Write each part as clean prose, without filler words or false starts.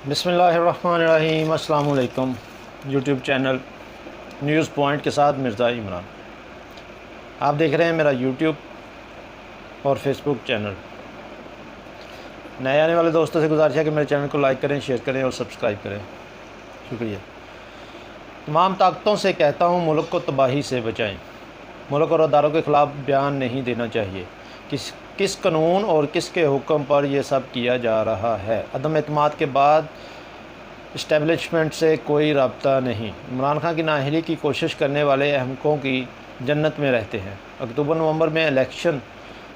बिस्मिल्लाहिर्रहमानिर्रहीम। अस्सलाम वालेकुम। यूट्यूब चैनल न्यूज़ पॉइंट के साथ मिर्ज़ा इमरान। आप देख रहे हैं मेरा यूट्यूब और फेसबुक चैनल। नए आने वाले दोस्तों से गुजारिश है कि मेरे चैनल को लाइक करें, शेयर करें और सब्सक्राइब करें। शुक्रिया। तमाम ताकतों से कहता हूँ, मुल्क को तबाही से बचाएं। मुल्क और अदारों के ख़िलाफ़ बयान नहीं देना चाहिए। किस कानून और किसके हुक्म पर यह सब किया जा रहा है? अदम एतमाद के बाद इस्टेब्लिशमेंट से कोई रब्ता नहीं। इमरान खान की नाअहली की कोशिश करने वाले अहमकों की जन्नत में रहते हैं। अक्टूबर नवंबर में इलेक्शन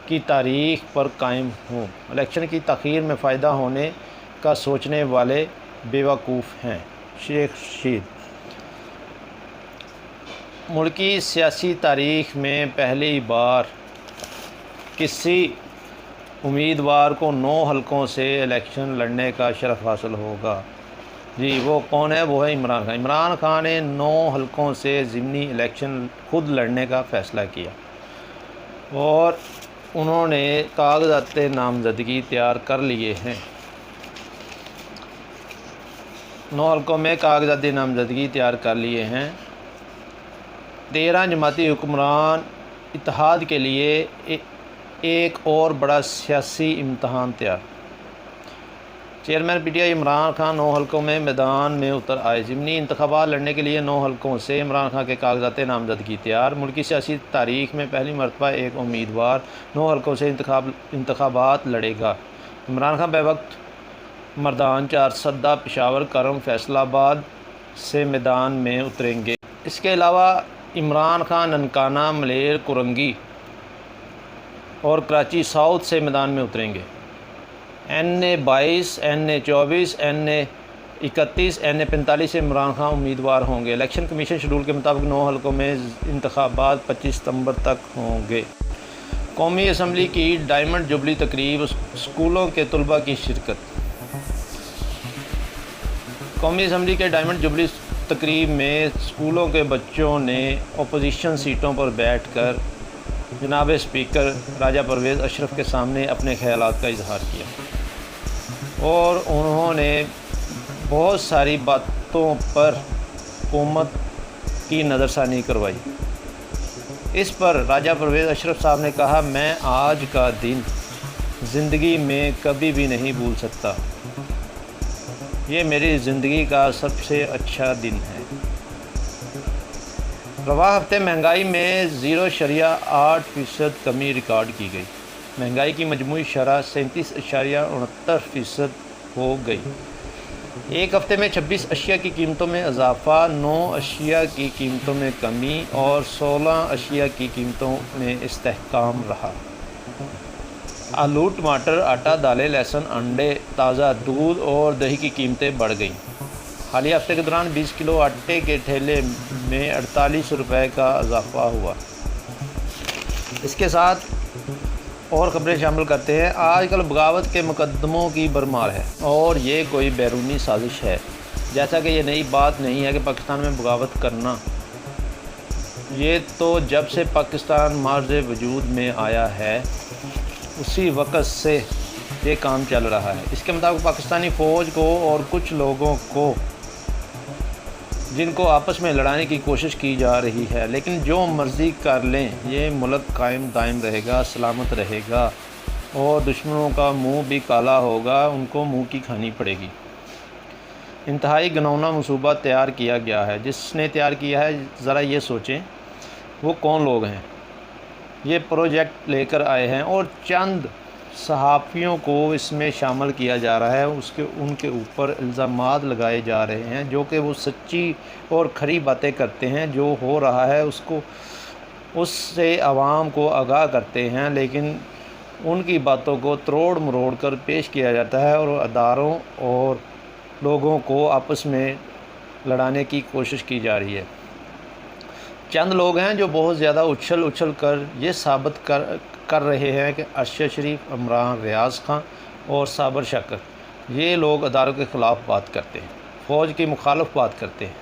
की तारीख पर कायम हूँ। इलेक्शन की तख़ीर में फ़ायदा होने का सोचने वाले बेवकूफ़ हैं। शेख रशीद। मुल्की सियासी तारीख़ में पहली बार किसी उम्मीदवार को 9 हलकों से इलेक्शन लड़ने का शरफ़ हासिल होगा। जी, वो कौन है? वो है इमरान खान। इमरान खान ने 9 हलकों से ज़िमनी इलेक्शन खुद लड़ने का फ़ैसला किया और उन्होंने कागज़ात नामज़दगी तैयार कर लिए हैं। 9 हलकों में कागज़ात नामज़दगी तैयार कर लिए हैं। 13 जमाती हुक्मरान इत्तेहाद के लिए एक और बड़ा सियासी इम्तहान तैयार। चेयरमैन पीटीआई इमरान खान 9 हलकों में मैदान में उतर आए। ज़िमनी इंतखाबात लड़ने के लिए 9 हलकों से इमरान खान के कागज़ात नामज़दगी तैयार। मुल्की सियासी तारीख़ में पहली मरतबा एक उम्मीदवार 9 हलकों से इंतखाबात लड़ेगा। इमरान खान बैवक्त मर्दान, चारसदा, पेशावर, करम, फैसलाबाद से मैदान में उतरेंगे। इसके अलावा इमरान खान ननकाना, मलेर, कुरंगी और कराची साउथ से मैदान में उतरेंगे। NA-22, NA-24, NA-31, NA-45 से इमरान खान उम्मीदवार होंगे। इलेक्शन कमीशन शेड्यूल के मुताबिक 9 हलकों में इंतखाबात 25 सितंबर तक होंगे। कौमी असम्बली की डायमंड जुबली तकरीब, स्कूलों के तलबा की शिरकत। कौमी असम्बली के डायमंड जुबली तकरीब में स्कूलों के बच्चों ने अपोजिशन सीटों पर बैठकर जनाब स्पीकर राजा परवेज़ अशरफ के सामने अपने ख़यालात का इजहार किया और उन्होंने बहुत सारी बातों पर हुकूमत की नज़रसानी करवाई। इस पर राजा परवेज़ अशरफ साहब ने कहा, मैं आज का दिन ज़िंदगी में कभी भी नहीं भूल सकता। ये मेरी ज़िंदगी का सबसे अच्छा दिन है। रवा हफ्ते महंगाई में 0.8% कमी रिकॉर्ड की गई। महंगाई की मजमूई शरह 37.69% हो गई। एक हफ्ते में 26 अशिया की कीमतों में इजाफ़ा, 9 अशिया की कीमतों में कमी और 16 अशिया की कीमतों में इस्तेहकाम रहा। आलू, टमाटर, आटा, दालें, लहसुन, अंडे, ताज़ा दूध और दही की कीमतें बढ़ गईं। हालिया हफ्ते के दौरान 20 किलो आटे के ठेले में 48 रुपये का इजाफ़ा हुआ। इसके साथ और ख़बरें शामिल करते हैं। आजकल बगावत के मुकदमों की भरमार है और ये कोई बैरूनी साजिश है। जैसा कि ये नई बात नहीं है कि पाकिस्तान में बगावत करना, ये तो जब से पाकिस्तान मार्ज़ वजूद में आया है उसी वक़्त से ये काम चल रहा है। इसके मुताबिक पाकिस्तानी फ़ौज को और कुछ लोगों को जिनको आपस में लड़ाने की कोशिश की जा रही है, लेकिन जो मर्ज़ी कर लें, ये मुल्क कायम दायम रहेगा, सलामत रहेगा और दुश्मनों का मुंह भी काला होगा, उनको मुंह की खानी पड़ेगी। इंतहाई घिनौना मंसूबा तैयार किया गया है। जिसने तैयार किया है, ज़रा ये सोचें वो कौन लोग हैं। ये प्रोजेक्ट लेकर आए हैं और चंद सहाफ़ियों को इसमें शामिल किया जा रहा है। उनके ऊपर इल्ज़ामात लगाए जा रहे हैं जो कि वो सच्ची और खरी बातें करते हैं। जो हो रहा है उससे आवाम को आगाह करते हैं, लेकिन उनकी बातों को तरोड़ मरोड़ कर पेश किया जाता है और अदारों और लोगों को आपस में लड़ाने की कोशिश की जा रही है। चंद लोग हैं जो बहुत ज़्यादा उछल कर ये साबित कर रहे हैं कि अरशद शरीफ, इमरान, रियाज़ खान और साबर शक्कर, ये लोग अदारों के ख़िलाफ़ बात करते हैं, फ़ौज की मुखालफ बात करते हैं।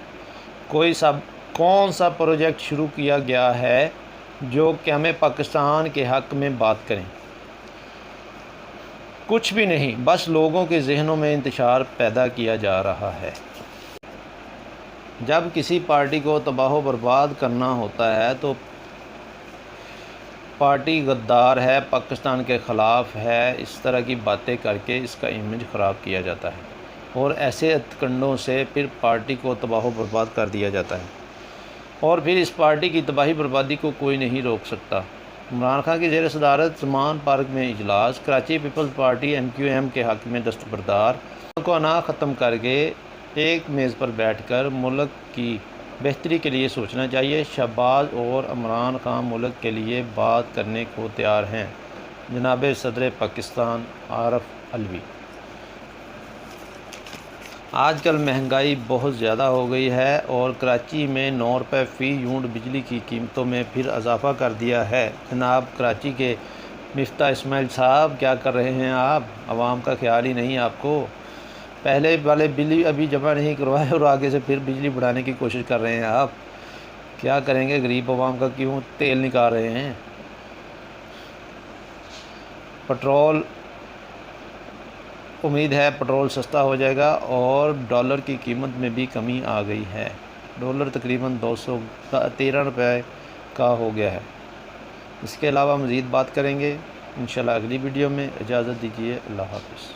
कौन सा प्रोजेक्ट शुरू किया गया है जो कि हमें पाकिस्तान के हक़ में बात करें। کچھ بھی نہیں، بس لوگوں کے ذہنوں میں انتشار پیدا کیا جا رہا ہے۔ جب کسی پارٹی کو تباہ و برباد کرنا ہوتا ہے تو پارٹی غدار ہے، پاکستان کے خلاف ہے، اس طرح کی باتیں کر کے اس کا امیج خراب کیا جاتا ہے، اور ایسے ہتھ کنڈوں سے پھر پارٹی کو تباہ و برباد کر دیا جاتا ہے، اور پھر اس پارٹی کی تباہی بربادی کو کوئی نہیں روک سکتا۔ عمران خان کی زیر صدارت زمان پارک میں اجلاس، کراچی پیپلز پارٹی MQM کے حق میں دستبردار کو انا ختم کر کے ایک میز پر بیٹھ کر ملک کی بہتری کے لیے سوچنا چاہیے۔ شہباز اور عمران خان ملک کے لیے بات کرنے کو تیار ہیں: جناب صدر پاکستان عارف علوی۔ آج کل مہنگائی بہت زیادہ ہو گئی ہے اور کراچی میں 9 روپے فی یونٹ بجلی کی قیمتوں میں پھر اضافہ کر دیا ہے۔ جناب کراچی کے مفتاح اسماعیل صاحب، کیا کر رہے ہیں آپ؟ عوام کا خیال ہی نہیں آپ کو۔ پہلے والے بل ابھی جمع نہیں کروائے اور آگے سے پھر بجلی بڑھانے کی کوشش کر رہے ہیں آپ۔ کیا کریں گے غریب عوام کا، کیوں تیل نکال رہے ہیں؟ پٹرول، امید ہے پٹرول سستا ہو جائے گا، اور ڈالر کی قیمت میں بھی کمی آ گئی ہے۔ ڈالر تقریباً 213 روپے کا ہو گیا ہے۔ اس کے علاوہ مزید بات کریں گے انشاءاللہ اگلی ویڈیو میں۔ اجازت دیجیے، اللہ حافظ۔